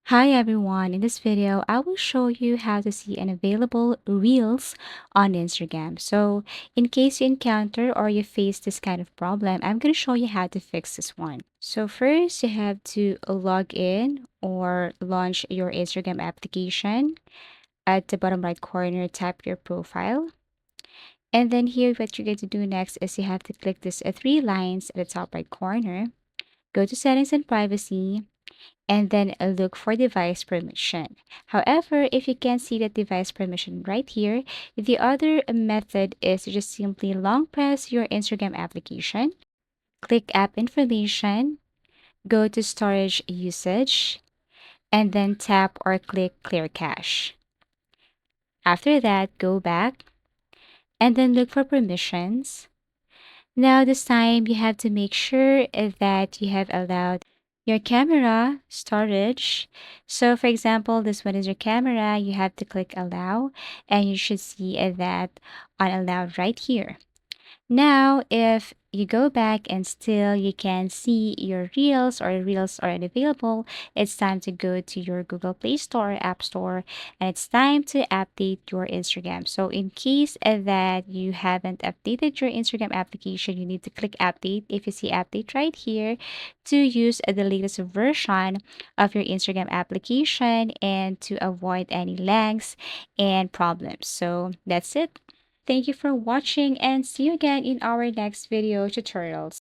Hi everyone, in this video, I will show you how to see unavailable reels on Instagram. So in case you encounter or you face this kind of problem, I'm going to show you how to fix this one. So first you have to log in or launch your Instagram application. At the bottom right corner, tap your profile. And then here, what you're going to do next is you have to click this three lines at the top right corner. Go to settings and privacy and then look for device permission. However, if you can't see the device permission right here, the other method is to just simply long press your Instagram application, click app information, go to storage usage, and then tap or click clear cache. After that, go back and then look for permissions. Now, this time you have to make sure that you have allowed your camera storage. So, for example, this one is your camera. You have to click allow, and you should see that on allowed right here. Now, if you go back and still you can see your reels or reels are unavailable, it's time to go to your Google Play Store or App Store and it's time to update your Instagram. So in case that you haven't updated your Instagram application, you need to click update if you see update right here to use the latest version of your Instagram application and to avoid any lags and problems. So that's it. Thank you for watching and see you again in our next video tutorials.